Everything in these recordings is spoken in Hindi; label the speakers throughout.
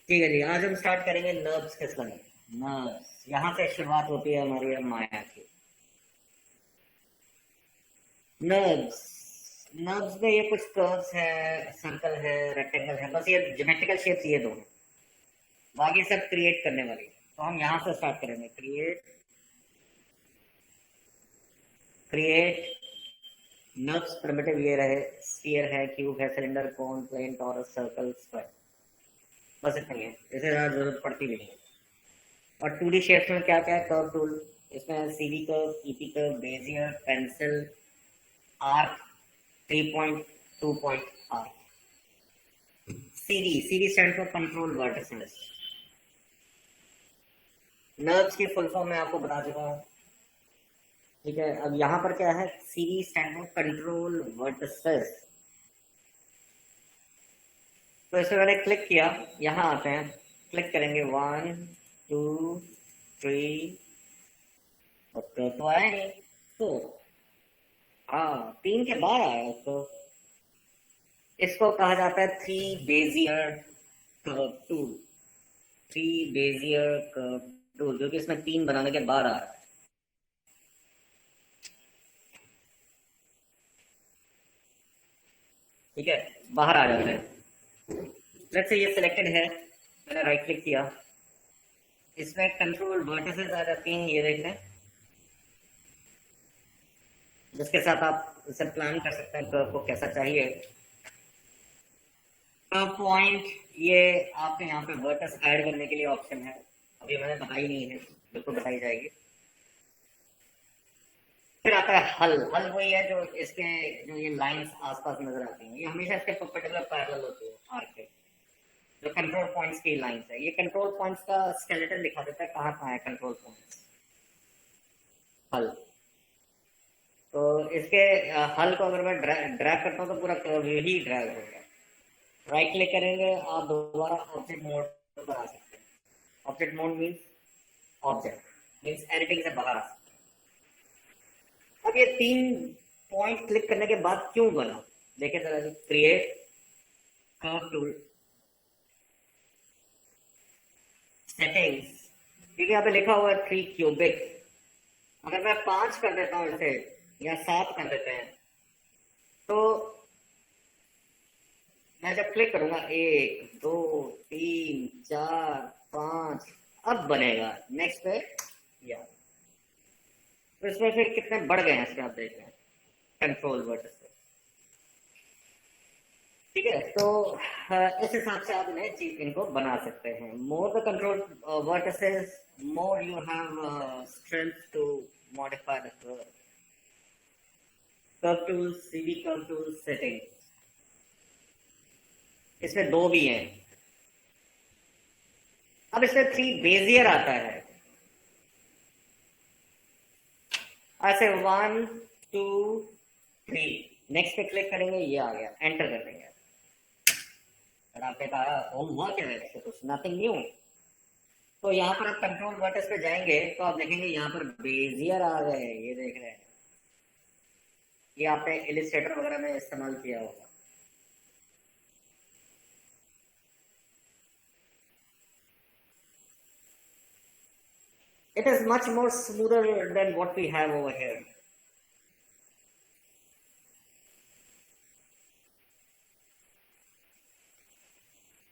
Speaker 1: ठीक है जी, आज हम स्टार्ट करेंगे नर्व्स के स्टडी। नर्व्स, यहाँ से शुरुआत होती है हमारी अब माया की। नर्व्स, नर्व्स में ये कुछ कर्व्स है, सर्कल है, रेक्टेंगल है, बस ये ज्योमेट्रिकल शेप्स ये दो हैं। बाकी सब क्रिएट करने वाली है। तो हम यहाँ से स्टार्ट करेंगे। क्रिएट, क्रिएट नर्व्स प्रिमिटिव ये रहे। स्फीयर है, क्यूब है, सिलेंडर, कोन, प्लेन, टॉरस, सर्कल, स्क्वायर। बस इतना ही है, इसे ज़्यादा जरूरत पड़ती भी नहीं है। और 2D शेप्स में क्या क्या है? कर्व टूल, इसमें CV curve, EP curve, Bezier, pencil, arc, 3 point, 2 point arc. CV, CV stand for control vertices. Nerves की फुल फॉर्म मैं आपको बता चुका हूँ। ठीक है, अब यहाँ पर क्या है? CV stand for control vertices. तो इसमें मैंने क्लिक किया, यहाँ आते हैं, क्लिक करेंगे 1 2 3, तो आया नहीं। तो हाँ, 3 के बाद आया। तो इसको कहा जाता है three Bezier curve tool. Three Bezier curve tool, जो कि इसमें 3 बनाने के बाद आ रहा है। ठीक है, बाहर आ जाते हैं। लेट्स से ये सिलेक्टेड है, मैंने राइट क्लिक किया, इसमें कंट्रोल वर्टिसेस आ जाती हैं, ये देख लें, जिसके साथ आप इसे प्लान कर सकते हैं कर्व को कैसा चाहिए। कर्व पॉइंट, ये आपके यहाँ पे वर्टिस ऐड करने के लिए ऑप्शन है, अभी मैंने बताई नहीं है, बिल्कुल बताई जाएगी। फिर आता है हल। हल वही है जो इसके, जो ये लाइंस आसपास नजर आती हैं, ये हमेशा इसके परपेंडिकुलर पैरेलल होती है आर्क के। जो कंट्रोल पॉइंट्स की लाइंस है, ये कंट्रोल पॉइंट्स का स्केलेटन दिखा देता है कहाँ कहाँ है कंट्रोल पॉइंट्स। हल, तो इसके हल को अगर मैं ड्रैग करता हूँ तो पूरा कर्व ही ड्रैग होगा। राइट क्लिक करेंगे, आप दोबारा ऑब्जेक्ट मोड पर आ सकते हैं। Object mode means, object means editing से बाहर आ सकते हैं। अब ये 3 पॉइंट क्लिक करने के बाद क्यों बना, देखिए जरा। क्रिएट कर्व टूल, सेटिंग्स, क्योंकि यहाँ पे लिखा हुआ है 3 क्यूबिक। अगर मैं 5 कर देता हूँ इसे, या 7 कर देते हैं, तो मैं जब क्लिक करूंगा 1 2 3 4 5, अब बनेगा नेक्स्ट पे। या तो इसमें फिर कितने बढ़ गए हैं इसमें, आप देख रहे हैं कंट्रोल वर्ड से। ठीक है, तो इस हिसाब से आप इन्हें चीज इनको बना सकते हैं। More the control vertices, more you have strength to modify the curve. Curve tool, CV curve tool, setting, इसमें 2 भी हैं। अब इसमें 3 बेजियर आता है, ऐसे 1 2 3, नेक्स्ट पे क्लिक करेंगे, ये आ गया, एंटर कर देंगे। और आपने कहा होम हुआ क्या है, कुछ नथिंग न्यू। तो यहाँ पर आप कंट्रोल वर्टिस पे जाएंगे तो आप देखेंगे यहाँ पर बेजियर आ गए, ये देख रहे हैं। ये आपने इलिस्ट्रेटर वगैरह में इस्तेमाल किया होगा। It is much more smoother than what we have over here.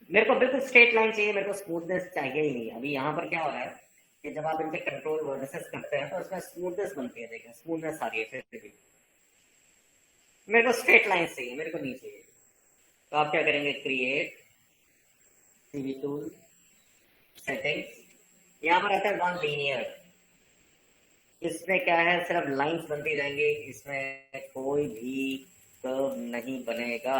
Speaker 1: मेरे को बिल्कुल स्ट्रेट लाइन चाहिए, मेरे को स्मूथनेस चाहिए ही नहीं। अभी यहाँ पर क्या हो रहा है कि जब आप इनके कंट्रोल वर्टिसेस करते हैं तो इसमें स्मूथनेस बनती है, देखें स्मूथनेस आ रही है फिर भी। मेरे को स्ट्रेट लाइन चाहिए, मेरे को नहीं चाहिए। तो आप क्या करेंगे? क्रिएट, सीवी टूल, सेटिंग्स, यहाँ पर आता है वन लीनियर। इसमें क्या है, सिर्फ लाइंस बनती जाएंगी, इसमें कोई भी कर्व नहीं बनेगा।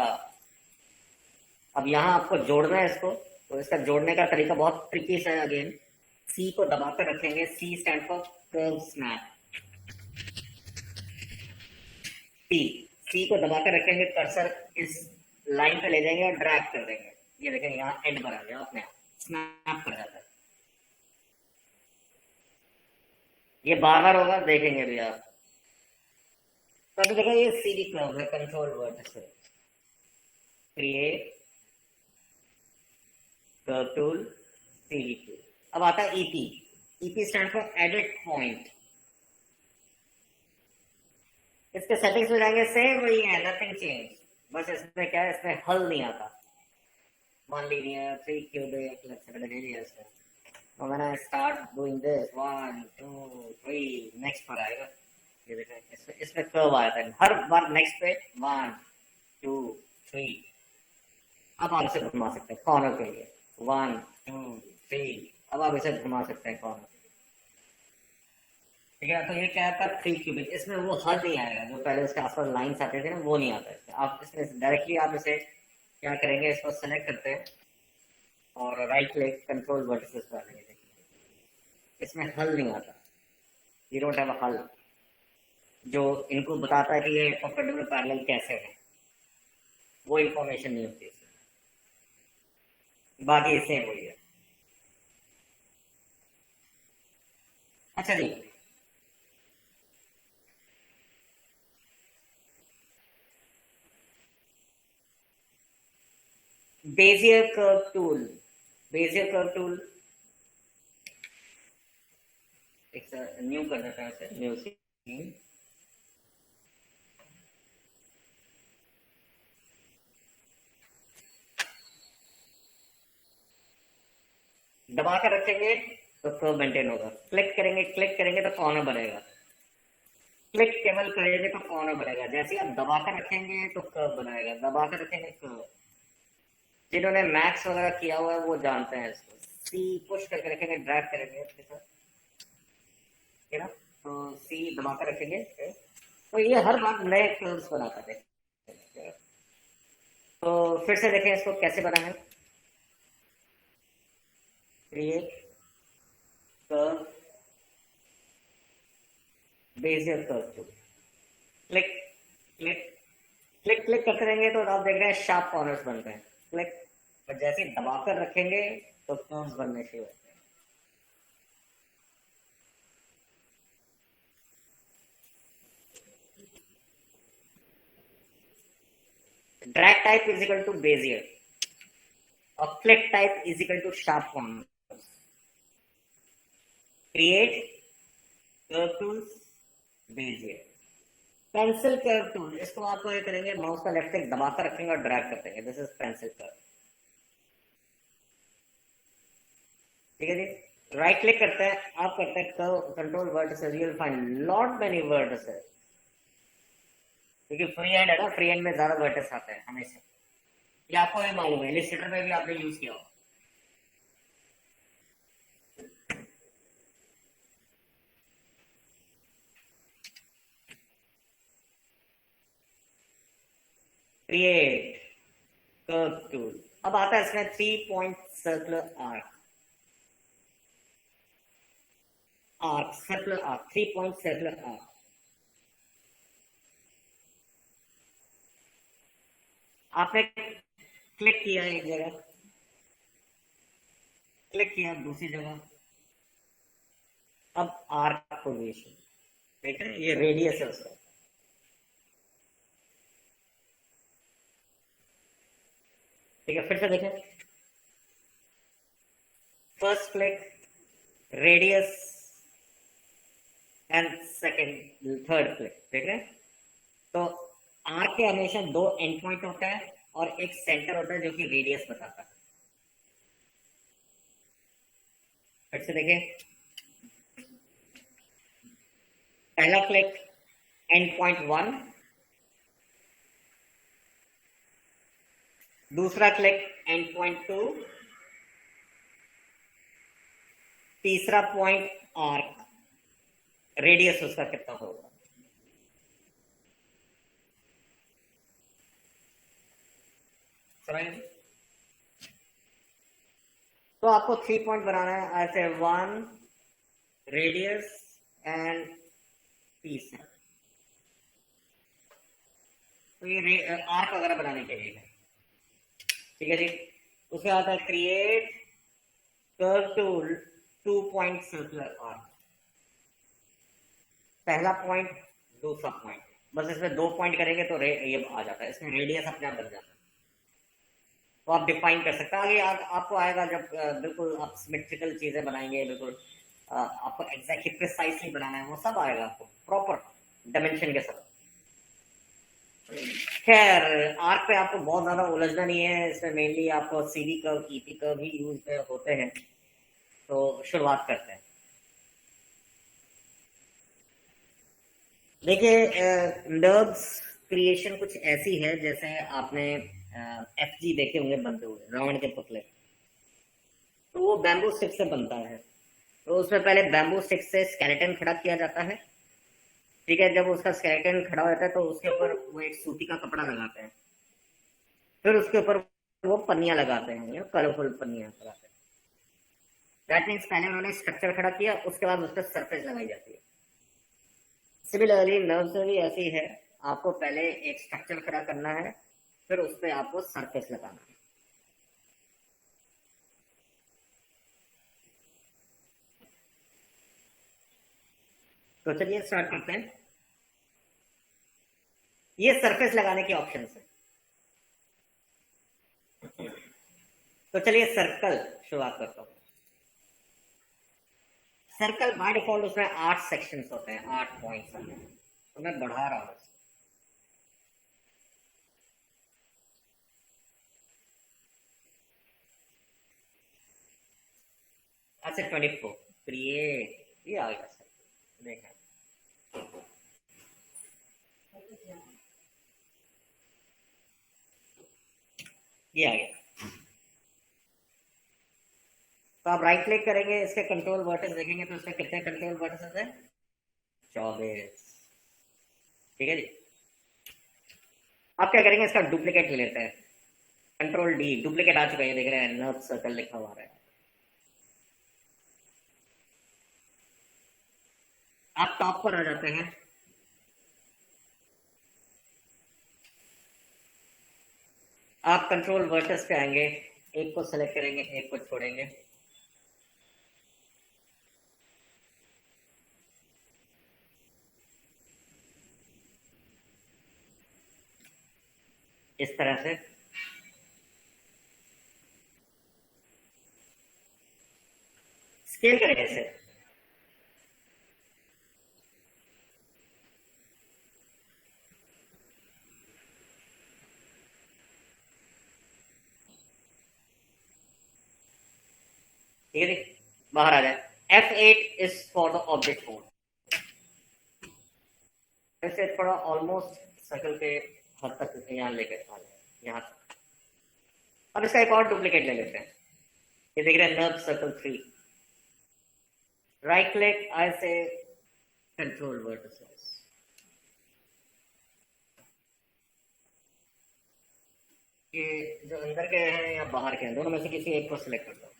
Speaker 1: अब यहाँ आपको जोड़ना है इसको, तो इसका जोड़ने का तरीका बहुत ट्रिकी सा है। अगेन सी को दबाकर रखेंगे, सी स्टैंड फॉर कर्व स्नैप। सी, सी को दबाकर रखेंगे, कर्सर इस लाइन पे ले जाएंगे और ड्रैग कर देंगे। ये देखेंगे यहाँ एंड पर आ गया, अपने आप स्नैप कर जाता है। ये बार बार होगा, देखेंगे भी आप। तो अभी देखो ये सीधी कर्व है, कंट्रोल वर्ड से create, curve tool, CV tool. अब आता है EP. EP stand for edit point. इसके सेटिंग्स में जाएंगे, सेम वही है, नथिंग चेंज। बस इसमें क्या है, इसमें हल नहीं आता। One linear, three cubic, let's say radius है। तो मैंने स्टार्ट डूइंग दिस, 1 2 3, नेक्स्ट पर आएगा। ये देखें, इसमें कर्व आया था हर बार। नेक्स्ट पे 1 2 3। अब आप इसे घुमा सकते हैं कॉर्नर के लिए, 1 2 3। अब आप इसे घुमा सकते हैं कॉर्नर। ठीक है, तो ये क्या था, 3 क्यूबिक। इसमें वो हद नहीं आएगा जो पहले उसके आसपास लाइन्स आते थे ना, वो नहीं आता है। आप इसमें डायरेक्टली आप इसे क्या करेंगे, इसको सेलेक्ट करते हैं और राइट क्लिक कंट्रोल वर्टिसेस पर आएंगे। इसमें हल नहीं आता, ये डोंट हैव अ हल जो इनको बताता है कि ये परपेंडिकुलर पैरेलल कैसे है। वो इंफॉर्मेशन नहीं होती इसमें। बाकी इससे वही है। अच्छा जी, Bezier curve tool. Bezier curve tool एक न्यू कर देता है, इसे न्यू सीन। दबा कर रखेंगे तो कर्व मेंटेन होगा। क्लिक करेंगे तो कॉर्नर बनेगा। क्लिक केवल करेंगे तो कॉर्नर बनेगा। जैसे आप दबा कर रखेंगे तो कर्व बनाएगा, दबा कर रखेंगे कर्व। जिन्होंने मैथ्स वगैरह किया हुआ है वो जानते हैं इसको। सी पुश करके रखेंगे, ड्रैग करेंगे है ना, तो सी दबा कर रखेंगे तो ये हर बार नए कर्व्स बनाता है। तो फिर से देखें इसको कैसे बना है। Create curve, Bezier curve tool. Click click click click करते रहेंगे तो आप देख रहे हैं शार्प कॉर्नर्स बन रहे हैं। क्लिक, और जैसे ही दबाकर रखेंगे तो कर्व्स बनने शुरू होते हैं। Drag type is equal to Bezier और click type is equal to sharp corner. Create curve tools, Bezier. Pencil curve tool, इसको आप ये करेंगे, माउस का लेफ्ट क्लिक दबाकर रखेंगे और ड्रैग करते हैं। This is pencil curve. ठीक है जी, राइट क्लिक करते हैं, आप करते हैं curve control vertices, you will find lot many vertices. क्योंकि फ्री हैंड है ना, फ्री हैंड में ज्यादा वर्टिस आते हैं हमेशा। ये आपको भी मालूम है, इलिस्ट्रेटर में भी आपने यूज किया हो। Create curve tool. अब आता है इसमें 3 point circular arc. Circular arc, 3 point circular arc. आपने क्लिक किया एक जगह, क्लिक किया दूसरी जगह। अब आर्क पोजीशन देख रहे हैं, ये रेडियस है उसका। ठीक है, फिर से देखें। First click radius and second third click, देख रहे हैं। तो आर्क के हमेशा 2 एंड पॉइंट होता है और एक सेंटर होता है जो कि रेडियस बताता है। फिर से देखें, पहला क्लिक एंड पॉइंट 1, दूसरा क्लिक एंड पॉइंट 2, तीसरा पॉइंट आर्क, रेडियस उसका कितना होगा। समझ, तो आपको 3 पॉइंट बनाना है ऐसे, 1 रेडियस एंड तीसरा। तो ये आर्क वगैरह बनाने के लिए है। ठीक है जी, उसके आता है create curve tool, 2 point circular arc. पहला पॉइंट, दूसरा पॉइंट, बस इसमें 2 पॉइंट करेंगे तो ये आ जाता है, इसमें रेडियस अपने आप बन जाता है। वो आप डिफाइन कर सकते हैं। आगे आपको आएगा जब बिल्कुल आप सिमेट्रिकल चीजें बनाएंगे, बिल्कुल आपको एग्जैक्टली प्रिसाइसली बनाना है, वो सब आएगा आपको प्रॉपर डायमेंशन के साथ। खैर आर्क पे आपको बहुत ज्यादा उलझना नहीं है, इसमें मेनली आपको सीवी कर्व, ईपी कर्व ही यूज होते हैं। तो शुरुआत करते हैं। देखिए नर्व्स क्रिएशन कुछ ऐसी है जैसे आपने एफजी देखे होंगे बनते हुए, रावण के पुतले। तो वो बैम्बू स्टिक से बनता है। तो उसमें पहले बैम्बू स्टिक से स्केलेटन खड़ा किया जाता है। ठीक है, जब उसका स्केलेटन खड़ा होता है तो उसके ऊपर वो एक सूती का कपड़ा लगाते हैं, फिर उसके ऊपर वो पन्नियां लगाते हैं, कलरफुल पन्नियां लगाते हैं। दैट मीन्स पहले उन्होंने स्ट्रक्चर खड़ा किया, उसके बाद उस पर सरफेस लगाई जाती है। सिमिलरली नर्व्स में भी ऐसी है, आपको पहले एक स्ट्रक्चर खड़ा करना है, फिर उस पर आपको सरफेस लगाना है। तो चलिए स्टार्ट करते हैं। ये सरफेस लगाने के ऑप्शन है। तो चलिए सर्कल शुरुआत करता हूँ। सर्कल बाय डिफॉल्ट उसमें 8 सेक्शंस होते हैं, 8 पॉइंट्स होते हैं। तो मैं बढ़ा रहा हूँ। अच्छा 24 क्रिएट, ये आ गया सर, देखा ये आ गया। तो आप राइट क्लिक करेंगे, इसके कंट्रोल वर्टिस देखेंगे तो इसमें कितने कंट्रोल वर्टिस हैं? 24। ठीक है जी। आप क्या करेंगे, इसका डुप्लीकेट ले लेते हैं। कंट्रोल डी, डुप्लीकेट आ चुका है, देख रहे हैं नर्व सर्कल लिखा हुआ है। आप टॉप पर आ जाते हैं। आप कंट्रोल वर्टिस पे आएंगे, एक को सेलेक्ट करेंगे, एक को छोड़ेंगे। इस तरह से स्केल करेंगे इसे। ठीक है जी, बाहर आ जाए। F8 is for the object mode. ऐसे थोड़ा ऑलमोस्ट सर्कल के हद तक यहाँ लेकर आ जाए, यहाँ तक। अब इसका एक और डुप्लीकेट ले लेते हैं। ये देख रहे हैं नर्व सर्कल 3। राइट क्लिक, आई से कंट्रोल वर्टिसेस। ये जो अंदर के हैं या बाहर के हैं, दोनों में से किसी एक को सिलेक्ट करता हूँ।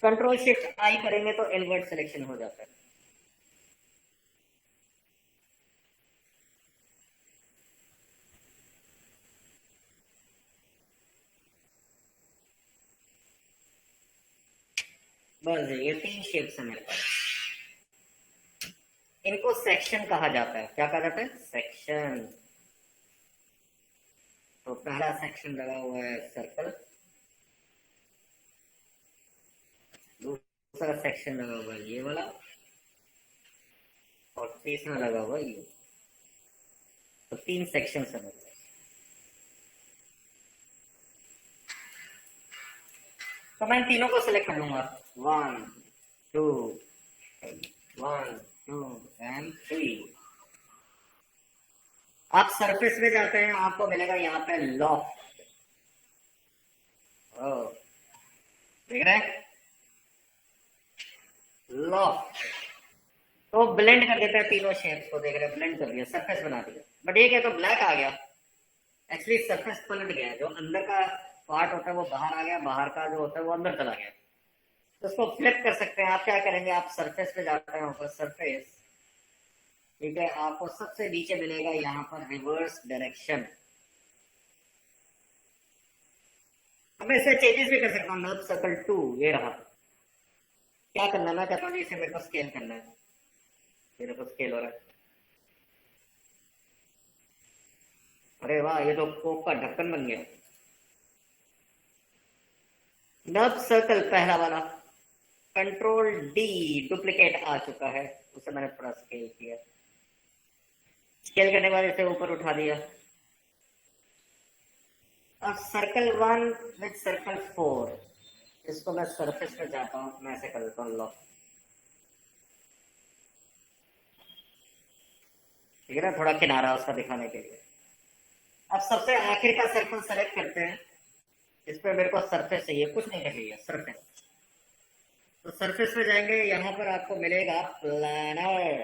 Speaker 1: कंट्रोल शिफ्ट आई करेंगे तो इनवर्ट सिलेक्शन हो जाता है। बस ये 3 शेप्स है मेरे पास। इनको सेक्शन कहा जाता है। क्या कहा जाता है? सेक्शन। तो पहला सेक्शन लगा हुआ है सर्कल, दूसरा सेक्शन लगा हुआ है ये वाला, और तीसरा लगा हुआ है ये। तो 3 सेक्शन है। तो मैं तीनों को सिलेक्ट कर लूंगा। 1 2 1 2 एंड 3। आप सरफेस में जाते हैं, आपको मिलेगा यहाँ पे लॉफ्ट। देख रहे हैं लॉफ्ट। तो ब्लेंड कर देता है तीनों शेप्स को, देख रहे हैं ब्लेंड कर दिया, सरफेस बना दिया। बट ये क्या, तो ब्लैक आ गया। एक्चुअली सरफेस पलट गया, जो अंदर का पार्ट होता है वो बाहर आ गया, बाहर का जो होता है वो अंदर चला गया। तो उसको फ्लिप कर सकते हैं। आप क्या करेंगे, आप सरफेस पे जाते हैं, ऊपर सरफेस। ठीक है, आपको सबसे नीचे मिलेगा यहाँ पर रिवर्स डायरेक्शन। अब मैं इसे चेंजेस भी कर सकता हूँ। नर्व सर्कल 2 ये रहा। क्या करना है, मैं कहता हूँ इसे मेरे को स्केल करना है। मेरे को स्केल हो रहा है। अरे वाह, ये तो कोक का ढक्कन बन गया। नर्व सर्कल पहला वाला। कंट्रोल डी, डुप्लीकेट आ चुका है, उसे मैंने थोड़ा स्केल किया। स्केल करने के बाद इसे ऊपर उठा दिया। अब सर्कल 1 विद सर्कल 4, इसको मैं सरफेस पे जाता हूँ, मैं ऐसे कर देता हूँ लॉक। ठीक है ना, थोड़ा किनारा उसका दिखाने के लिए। अब सबसे आखिर का सर्कल सेलेक्ट करते हैं। इस पे मेरे को सरफेस चाहिए, कुछ नहीं चाहिए, सरफेस। तो सरफेस पे जाएंगे, यहाँ पर आपको मिलेगा प्लानर।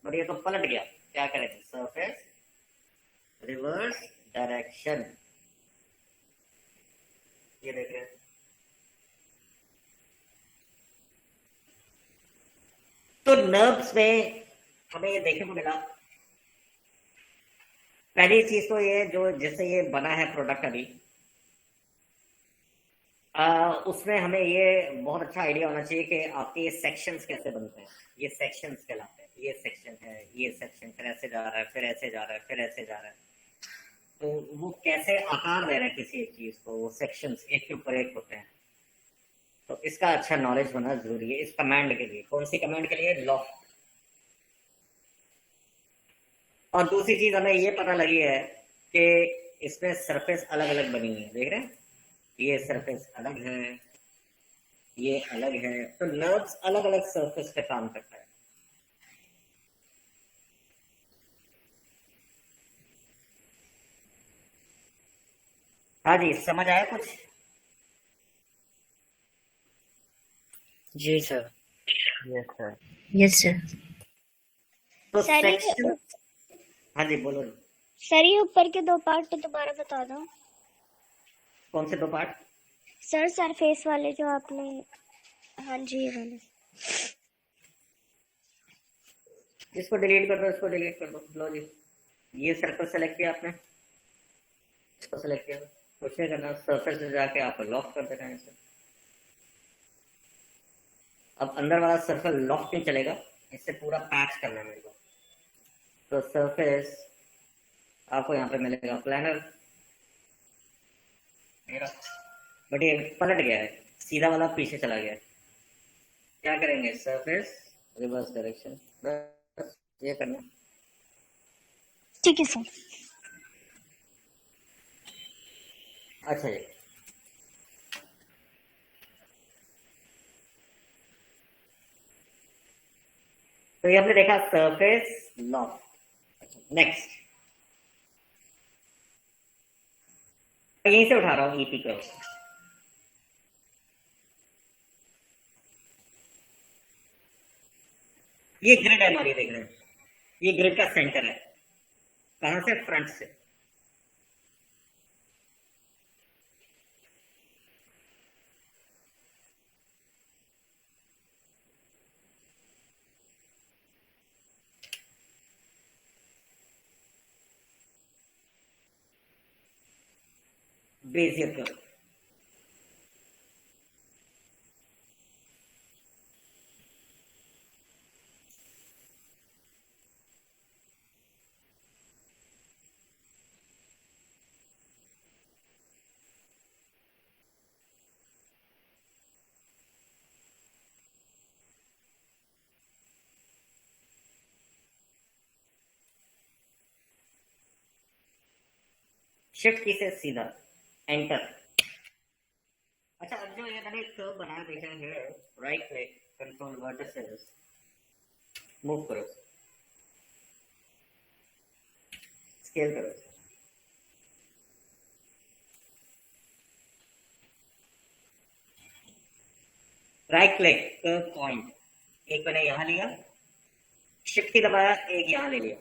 Speaker 1: और ये तो पलट गया, क्या करेंगे, सरफेस रिवर्स डायरेक्शन, ये देखिए। तो नर्व्स में हमें ये देखने को मिला। पहली चीज तो ये, जो जिससे ये बना है प्रोडक्ट अभी, उसमें हमें ये बहुत अच्छा आइडिया होना चाहिए कि आपके ये सेक्शंस कैसे बनते हैं। ये सेक्शंस कहलाते हैं, ये सेक्शन है, ये सेक्शन फिर ऐसे जा रहा है, फिर ऐसे जा रहा है, फिर ऐसे जा रहा है। तो वो कैसे आकार दे रहा है किसी एक चीज को, वो सेक्शंस एक के ऊपर एक होते हैं। तो इसका अच्छा नॉलेज होना जरूरी है इस कमांड के लिए। कौन सी कमांड के लिए, लॉक। और दूसरी चीज हमें ये पता लगी है कि इसमें सरफेस अलग अलग बनी हुई है, देख रहे हैं, ये सरफेस अलग है, ये अलग है। तो नर्व्स अलग अलग सरफेस पे काम करता है। हाँ जी, समझ आया कुछ?
Speaker 2: जी sir.
Speaker 1: Yes sir.
Speaker 2: Yes sir.
Speaker 1: तो
Speaker 3: सर ये
Speaker 1: सेक्शन, हाँ जी बोलो।
Speaker 3: सर ये ऊपर के 2 पार्ट तो दोबारा बता दो।
Speaker 1: कौन से 2 पार्ट?
Speaker 3: सर सरफेस वाले जो आपने, हाँ जी ये वाले।
Speaker 1: इसको डिलीट कर दो, इसको डिलीट कर दो, लो जी। ये सर्कल सेलेक्ट किया आपने, इसको सेलेक्ट किया, कुछ नहीं करना, सरफेस में जाके आप लॉक कर देना है इसे। अब अंदर वाला सर्कल लॉक नहीं चलेगा, इससे पूरा पैच करना है मेरे को। तो सरफेस आपको यहाँ पे मिलेगा प्लानर मेरा, बट ये पलट गया है, सीधा वाला पीछे चला गया है। क्या करेंगे, सरफेस रिवर्स डायरेक्शन, बस ये करना।
Speaker 3: ठीक है सर।
Speaker 1: अच्छा जी, तो ये हमने देखा सरफेस लॉक। नेक्स्ट, यहीं से उठा रहा हूँ ईपी को। ये ग्रिड है हमारी, देख रहे हैं, ये ग्रिड का सेंटर है। कहां से, फ्रंट से। Bezier curve. शिफ्ट की से सीधा एंटर। अच्छा, अब जो ये मैंने कर्व बनाया देखा है, right click, control vertices, move करो, स्केल करो। राइट क्लिक, कर्व पॉइंट, एक मैंने यहां लिया, शिफ्ट की दबाया, एक यहां ले लिया।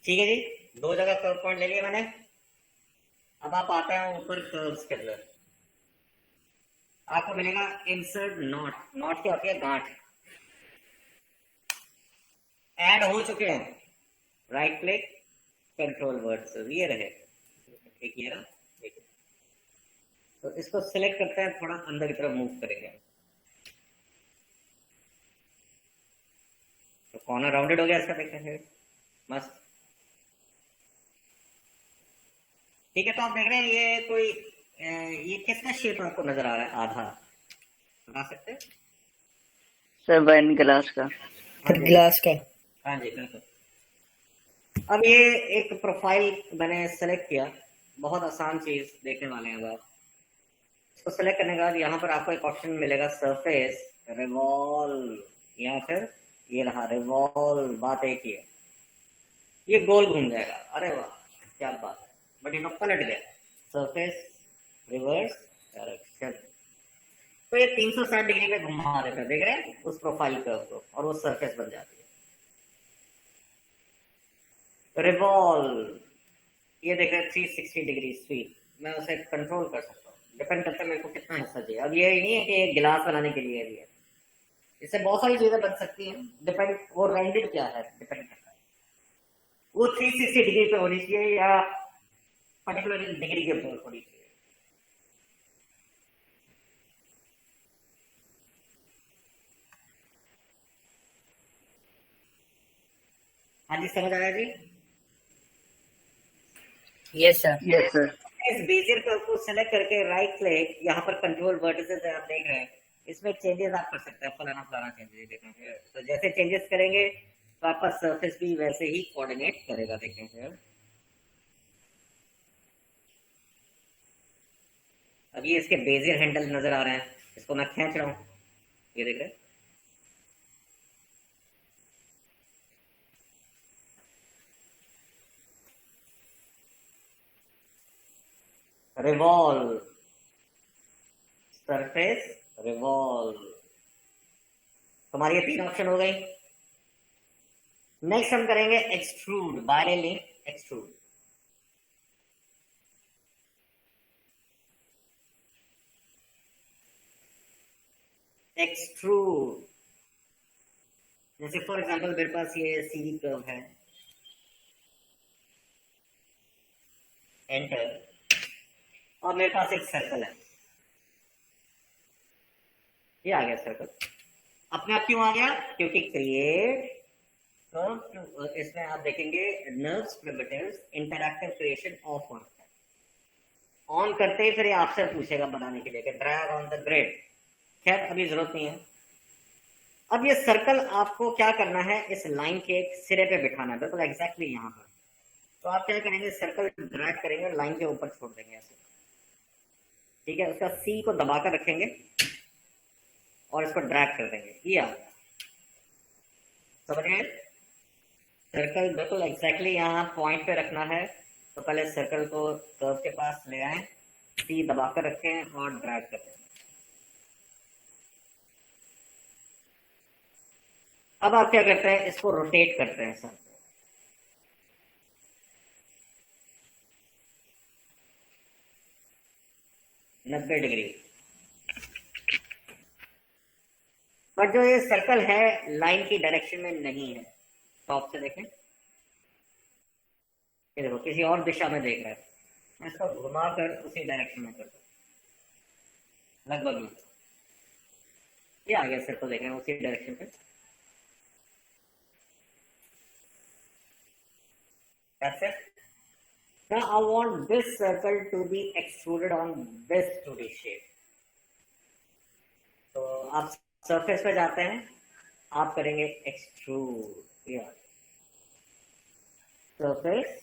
Speaker 1: ठीक है जी, 2 जगह कर्व पॉइंट ले लिया मैंने। अब आप आते हैं ऊपर कर्व्स के अंदर, आपको मिलेगा इंसर्ट नॉट। नॉट क्या होती है, गांठ। ऐड हो चुके हैं, राइट क्लिक, कंट्रोल वर्ड्स, ये रहे, एक ये रहा, एक। तो इसको सिलेक्ट करते हैं, थोड़ा अंदर की तरफ मूव करेंगे। कॉर्नर राउंडेड हो गया इसका, देखते हैं मस्त। ठीक है, तो आप देख रहे हैं ये कोई ये किसका शेप आपको नजर आ रहा है आधा, बता सकते हैं?
Speaker 2: सर वाइन ग्लास का।
Speaker 1: हाँ जी,
Speaker 4: ग्लास का।
Speaker 1: हाँ जी बिल्कुल। अब ये एक प्रोफाइल मैंने सेलेक्ट किया, बहुत आसान चीज देखने वाले हैं अब आप। इसको सेलेक्ट करने के बाद यहाँ पर आपको एक ऑप्शन मिलेगा सरफेस रिवॉल्व, या फिर ये रहा रिवॉल्व। बात एक ही है, ये गोल घूम जाएगा। अरे वाह क्या बात है, बट ये पलट गया। सरफेस रिवर्स डायरेक्शन, तो ये 360 डिग्री पे घुमा देता है, देख रहे हैं उस प्रोफाइल कर्व को, और वो सरफेस बन जाती है। रिवॉल्व, ये देख रहे हैं 360 डिग्री स्वीप, मैं उसे कंट्रोल कर सकता हूँ, डिपेंड करता है मेरे को कितना हिस्सा चाहिए। अब ये नहीं है कि एक गिलास बनाने के लिए भी है, इससे बहुत सारी चीजें बन सकती हैं, डिपेंड वो राउंडेड क्या है डिपेंड करता है। वो 360 डिग्री पे होनी चाहिए या पर्टिकुलर डिग्री के ऊपर होनी चाहिए। हाँ जी, समझ आया जी?
Speaker 4: Yes sir.
Speaker 2: Yes sir.
Speaker 1: इस बेजियर कर्व को सेलेक्ट करके राइट क्लिक, यहाँ पर कंट्रोल वर्टिसेस आप देख रहे हैं, इसमें चेंजेस आप कर सकते हैं, फलाना फलाना चेंजेस देखेंगे। तो जैसे चेंजेस करेंगे तो आपका सरफेस भी वैसे ही कोऑर्डिनेट करेगा, देखेंगे। अब ये इसके बेजियर हैंडल नजर आ रहे हैं, इसको मैं खींच रहा हूँ, ये देख रहे हैं। रिवॉल्व, सरफेस रिवॉल्व, हमारी ये 3 ऑप्शन हो गई। नेक्स्ट हम करेंगे extrude, bye link extrude. Extrude, जैसे फॉर एग्जांपल मेरे पास ये सीधी कर्व है, एंटर, और मेरे पास एक सर्कल है, ये आ गया सर्कल। अपने आप क्यों आ गया? क्योंकि क्रिएट, तो इसमें आप देखेंगे nerves primitives interactive creation of होता है, ऑन करते ही फिर ये आपसे पूछेगा बनाने के लिए कि ड्रैग ऑन द ग्रिड। खैर अभी जरूरत नहीं है। अब ये सर्कल आपको क्या करना है, इस लाइन के एक सिरे पे बिठाना है, बिल्कुल एग्जैक्टली यहाँ पर। तो आप क्या करेंगे, सर्कल ड्रैग करेंगे, लाइन के ऊपर छोड़ देंगे ऐसे, ठीक है। उसका सी को दबा कर रखेंगे और इसको ड्रैग कर देंगे, ये आ गया, समझ गए? सर्कल बिल्कुल एग्जैक्टली यहाँ पॉइंट पे रखना है, तो पहले सर्कल को कर्व के पास ले आए, सी दबा कर रखें और ड्रैग कर दें। अब आप क्या करते हैं, इसको रोटेट करते हैं सर, 90 डिग्री। पर जो ये सर्कल है लाइन की डायरेक्शन में नहीं है, टॉप से देखें, ये देखो किसी और दिशा में देख रहा है, मैं इसको घुमा कर उसी डायरेक्शन में करता हूं, लगभग में ये आ गया सर्कल, देख रहे हैं उसी डायरेक्शन पे। That's it. Now I want this circle to be extruded on this 2D shape. तो आप सरफेस पे जाते हैं, आप करेंगे एक्सट्रूड, सरफेस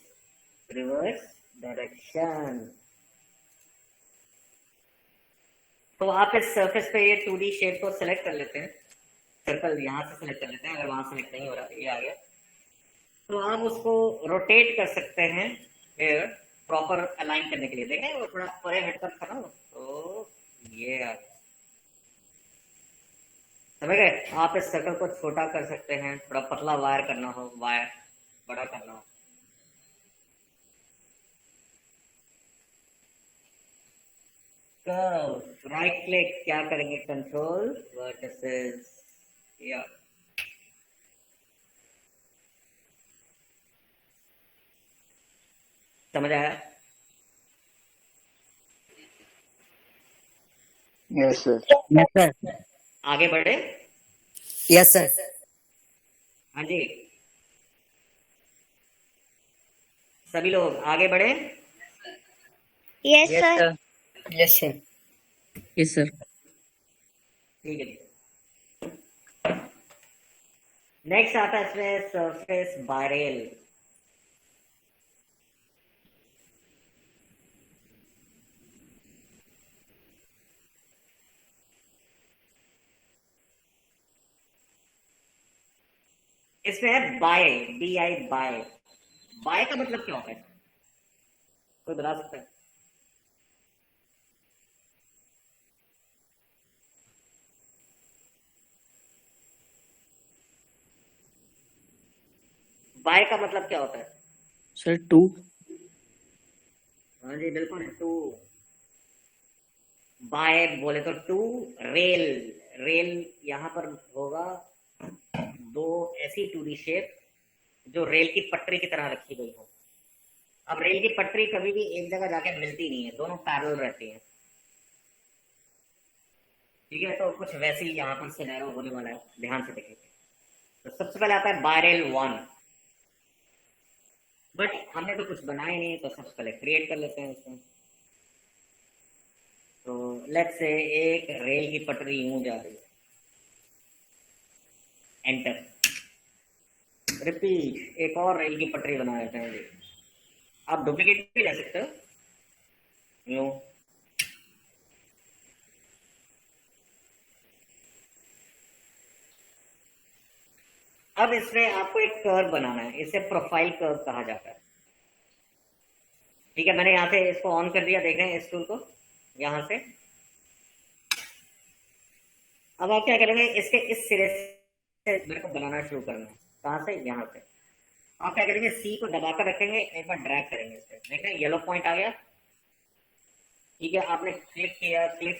Speaker 1: रिवर्स डायरेक्शन। तो आप इस सरफेस पे ये 2D शेप को सेलेक्ट कर लेते हैं, सर्कल यहाँ से सेलेक्ट कर लेते हैं, अगर वहां सेलेक्ट नहीं हो रहा, ये आ गया। तो आप उसको रोटेट कर सकते हैं फिर प्रॉपर अलाइन करने के लिए, देखें वो थोड़ा परे हटकर था ना, तो ये आ गया, समझ गए? आप इस सर्कल को छोटा कर सकते हैं, थोड़ा पतला वायर करना हो, वायर बड़ा करना हो। कर्व, राइट क्लिक, क्या करेंगे, कंट्रोल वर्टिसेस, या समझ आया?
Speaker 2: Yes sir.
Speaker 4: Yes sir.
Speaker 1: आगे बढ़े?
Speaker 4: Yes sir.
Speaker 1: हाँ जी, सभी लोग आगे बढ़े।
Speaker 3: Yes
Speaker 2: yes
Speaker 3: sir.
Speaker 2: Sir. Yes sir.
Speaker 4: Yes sir.
Speaker 1: ठीक है जी। नेक्स्ट आता है इसमें सरफेस बायरेल। इसमें है बाय, BI बाय। बाय का मतलब क्या होता है, कोई बता सकता है? बाय का मतलब क्या होता है?
Speaker 4: सर 2।
Speaker 1: हाँ जी बिल्कुल, टू। बाय बोले तो टू। रेल, रेल यहाँ पर होगा दो ऐसी 2D शेप जो रेल की पटरी की तरह रखी गई हो। अब रेल की पटरी कभी भी एक जगह जाके मिलती नहीं है, दोनों पैरेलल रहती है। ठीक है, तो कुछ वैसे ही यहाँ पर सिनेरियो होने वाला है, ध्यान से देखेंगे। तो सबसे पहले आता है बायरेल 1। बट हमने तो कुछ बनाया ही नहीं, तो सबसे पहले क्रिएट कर लेते हैं इसको। तो लेट्स से एक रेल की पटरी यूं जा रही है, एंटर। रिपीट, एक और रेल की पटरी बना देते हैं जी। आप डुप्लीकेट भी ले सकते हो यूं। अब इसमें आपको एक कर्व बनाना है, इसे प्रोफाइल कर्व कहा जाता है। ठीक है, मैंने यहाँ से इसको ऑन कर दिया, देख रहे हैं इस टूल को यहाँ से। अब आप क्या करेंगे, इसके इस सिरे से मेरे को बनाना शुरू करना है। कहाँ से? यहाँ से। आप क्या करेंगे, सी को दबाकर रखेंगे, एक बार ड्रैग करेंगे इस पे, देख रहे हैं येलो पॉइंट आ गया। ठीक है, आपने क्लिक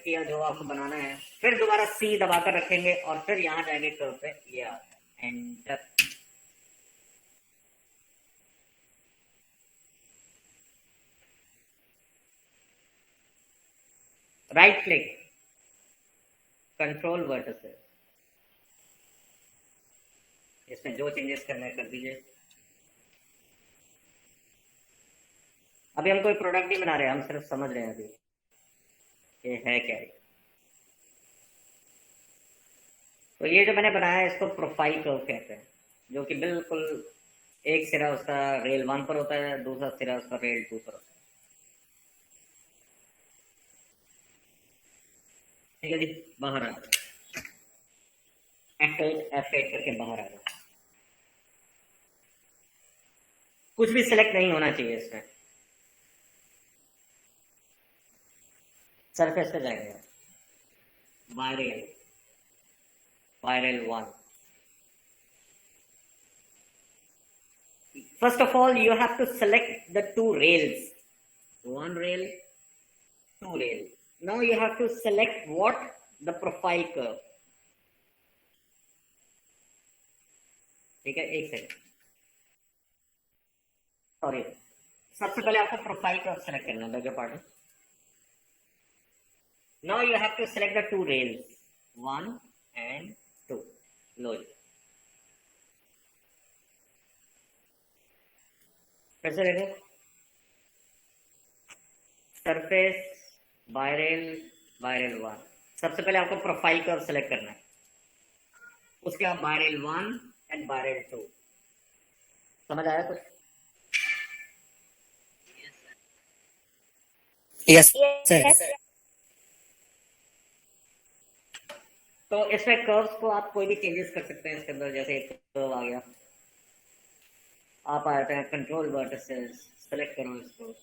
Speaker 1: किया जो आपको बनाना है, फिर दोबारा सी दबाकर रखेंगे और फिर यहाँ जाएंगे कर्व पे, ये आ गया, enter. Right click, control vertices, इसमें जो चेंजेस करना है कर दीजिए। अभी हम कोई प्रोडक्ट नहीं बना रहे, हम सिर्फ समझ रहे हैं अभी ये है क्या है। तो ये जो मैंने बनाया है इसको प्रोफाइल कर्व कहते हैं, जो कि बिल्कुल एक सिरा उसका रेल 1 पर होता है, दूसरा सिरा उसका रेल 2 पर होता है। ठीक है जी, बाहर आ जाओ, F8 करके बाहर आ जाओ। कुछ भी सिलेक्ट नहीं होना चाहिए इसमें, सरफेस पे जाएंगे, viral, viral 1। First of all, you have to select the two rails. One rail, two rail. Now you have to select what? The profile curve. ठीक है, एक सेकंड, सॉरी। सबसे पहले आपको प्रोफाइल कर्व सेलेक्ट करना है, बेगर pattern. Now you have to select the two rails, 1 and 2. लो जी, फिर से देखो, सरफेस, बायरेल, बायरेल 1। सबसे पहले आपको प्रोफाइल कर्व सेलेक्ट करना है, उसके बाद बायरेल 1 एंड बायरेल 2। समझ आया कुछ?
Speaker 4: Yes sir.
Speaker 3: यस।
Speaker 1: तो इसमें कर्व्स को आप कोई भी चेंजेस कर सकते हैं इसके अंदर, जैसे एक कर्व आ गया, आप आते हैं कंट्रोल वर्टिसेस, सेलेक्ट करो इसको,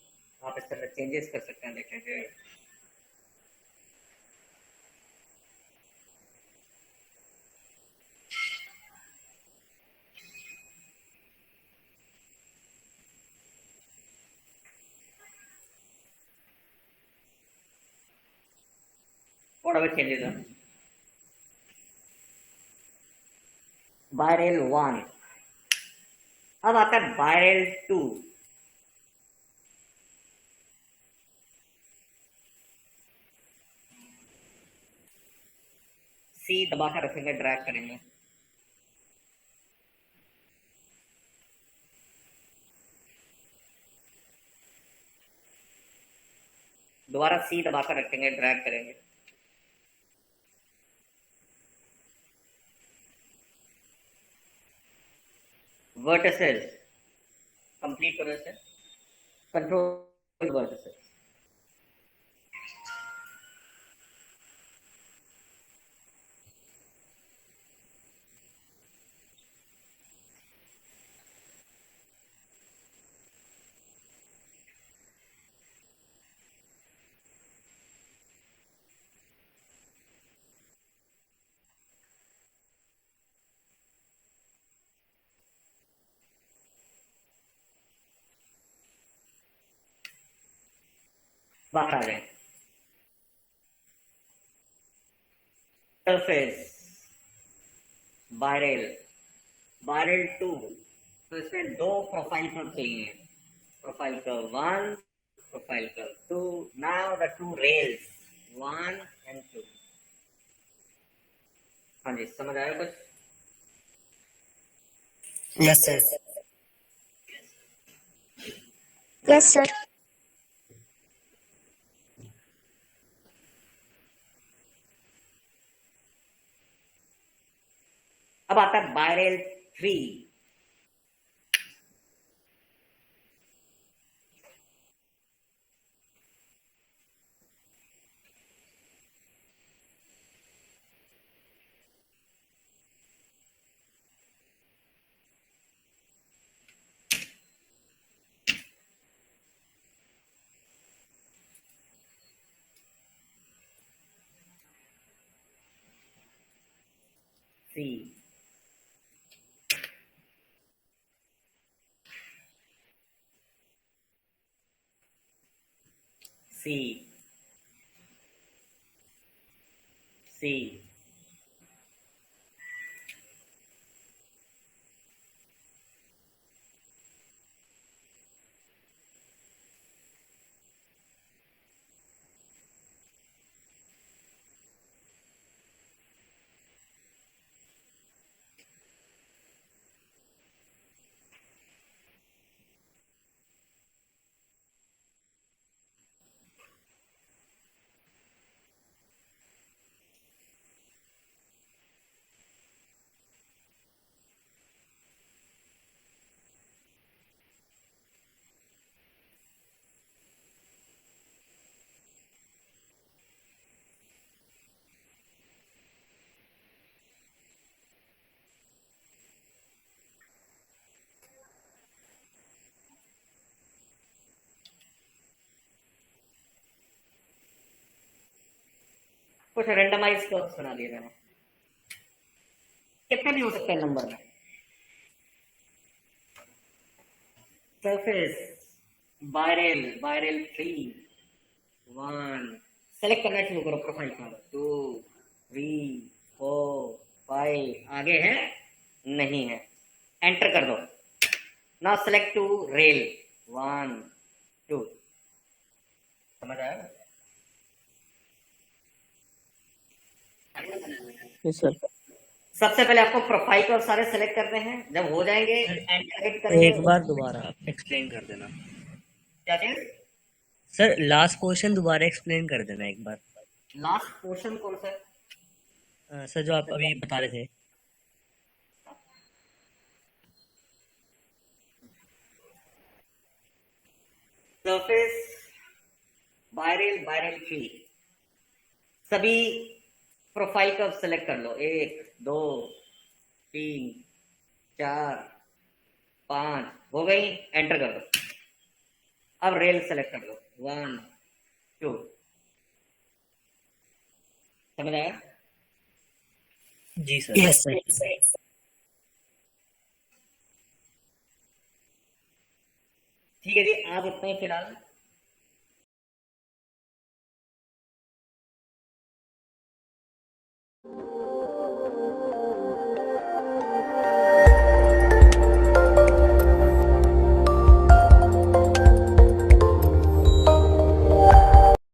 Speaker 1: आप इसके अंदर चेंजेस कर सकते हैं, देखेंगे। whatever changes are. बायरेल 1, अब आता है बायरेल 2। सी दबाकर रखेंगे, ड्रैग करेंगे, दोबारा सी दबाकर रखेंगे, ड्रैग करेंगे। वर्टिसेस कंप्लीट करो इसे, कंट्रोल वर्टिसेस। बाहर आ जाए। सरफेस वायरल, वायरल 2, तो इसमें दो प्रोफाइल कर्व चाहिए, profile curve 1, profile curve 2। Now the two rails 1 and 2। हाँ जी, समझ आया कुछ?
Speaker 4: Yes sir.
Speaker 3: Yes sir.
Speaker 1: अब आता है वायरल 3। सी, सी, सी, कुछ रेंडमाइज कर्व्स बना दिए मैंने, कितने भी हो सकते हैं नंबर में। Surface viral, viral 3, 1। सेलेक्ट करना शुरू करो प्रोफाइल का। 2, 3, 4, 5। आगे है? नहीं है, एंटर कर दो। Now select to rail 1, 2। समझ आया?
Speaker 4: Yes sir.
Speaker 1: सबसे पहले आपको प्रोफाइल को सारे सेलेक्ट करने हैं, जब हो जाएंगे एंटर हिट करेंगे।
Speaker 4: एक बार दोबारा एक्सप्लेन कर देना
Speaker 1: क्या चीज?
Speaker 4: सर, लास्ट क्वेश्चन दोबारा एक्सप्लेन कर देना एक बार।
Speaker 1: लास्ट क्वेश्चन कौन सा है?
Speaker 4: सर जो आप अभी बता रहे थे।
Speaker 1: Surface viral, viral 3। सभी प्रोफाइल का सेलेक्ट कर लो। 1, 2, 3, 4, 5 हो गई, एंटर कर दो। अब रेल सेलेक्ट कर लो 1, 2। समझ आया?
Speaker 4: जी सर। Yes sir.
Speaker 1: ठीक है जी, आप इतना ही फिलहाल।